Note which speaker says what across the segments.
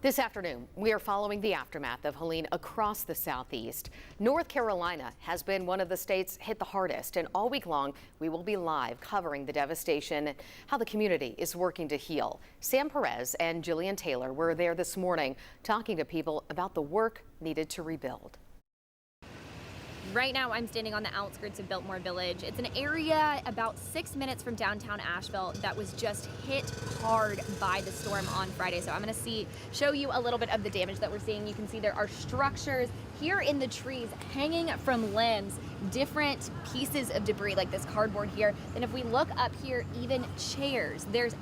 Speaker 1: This afternoon, we are following the aftermath of Helene across the southeast. North Carolina has been one of the states hit the hardest, and all week long, we will be live covering the devastation, how the community is working to heal. Sam Perez and Jillian Taylor were there this morning talking to people about the work needed to rebuild.
Speaker 2: Right now, I'm standing on the outskirts of Biltmore Village. It's an area about 6 minutes from downtown Asheville that was just hit hard by the storm on Friday. So I'm going to show you a little bit of the damage that we're seeing. You can see there are structures here in the trees hanging from limbs, different pieces of debris like this cardboard here. Then if we look up here, even chairs, there's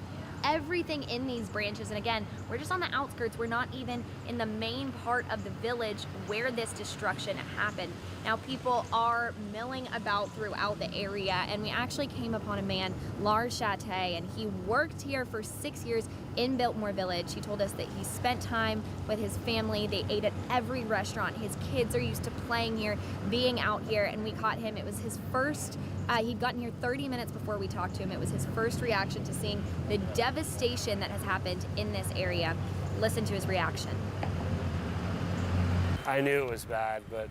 Speaker 2: everything in these branches. And again, we're just on the outskirts. We're not even in the main part of the village where this destruction happened. Now, people are milling about throughout the area, and we actually came upon a man, Lars Chattay, and he worked here for 6 years in Biltmore Village. He told us that he spent time with his family. They ate at every restaurant. His kids are used to playing here, being out here, and we caught him. It was his first, he'd gotten here 30 minutes before we talked to him. It was his first reaction to seeing the devastation that has happened in this area. Listen to his reaction.
Speaker 3: I knew it was bad, but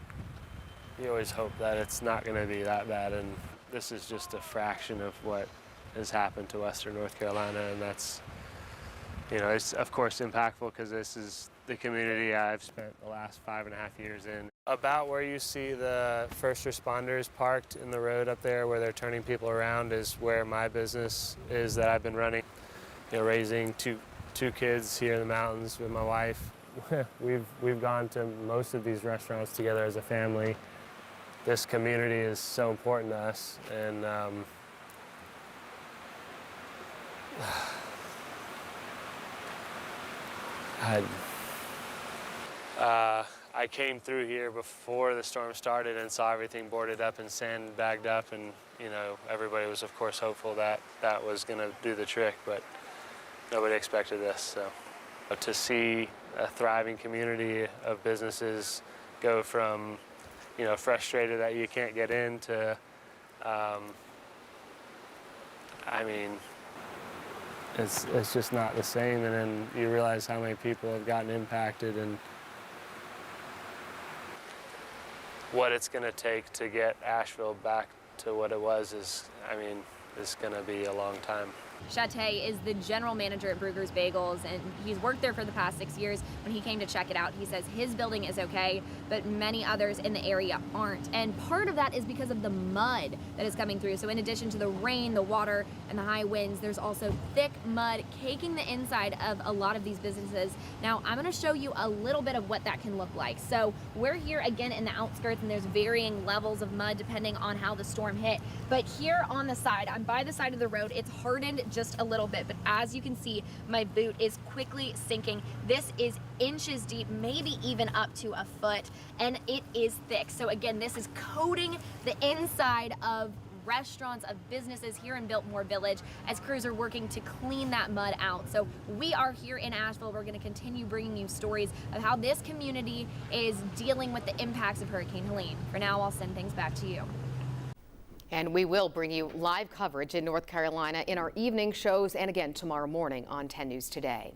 Speaker 3: you always hope that it's not going to be that bad, and this is just a fraction of what has happened to Western North Carolina, and that's, you know, it's of course impactful because this is the community I've spent the last 5.5 years in. About where you see the first responders parked in the road up there where they're turning people around is where my business is that I've been running. You know, raising two kids here in the mountains with my wife. We've gone to most of these restaurants together as a family. This community is so important to us, and I came through here before the storm started and saw everything boarded up and sand bagged up, and you know, everybody was of course hopeful that that was going to do the trick, but nobody expected this. So to see a thriving community of businesses go from, you know, frustrated that you can't get in to, I mean, it's just not the same, and then you realize how many people have gotten impacted and what it's going to take to get Asheville back to what it was is, I mean, it's going to be a long time.
Speaker 2: Chattay is the general manager at Bruegger's Bagels, and he's worked there for the past 6 years. When he came to check it out, he says his building is okay, but many others in the area aren't. And part of that is because of the mud that is coming through. So in addition to the rain, the water, and the high winds, there's also thick mud caking the inside of a lot of these businesses. Now, I'm going to show you a little bit of what that can look like. So we're here again in the outskirts, and there's varying levels of mud depending on how the storm hit. But here on the side, I'm by the side of the road, it's hardened just a little bit, but as you can see, my boot is quickly sinking. This is inches deep, maybe even up to a foot, and it is thick. So again, this is coating the inside of restaurants, of businesses here in Biltmore Village as crews are working to clean that mud out. So we are here in Asheville. We're going to continue bringing you stories of how this community is dealing with the impacts of Hurricane Helene. For now, I'll send things back to you.
Speaker 1: And we will bring you live coverage in North Carolina in our evening shows and again tomorrow morning on 10 News Today.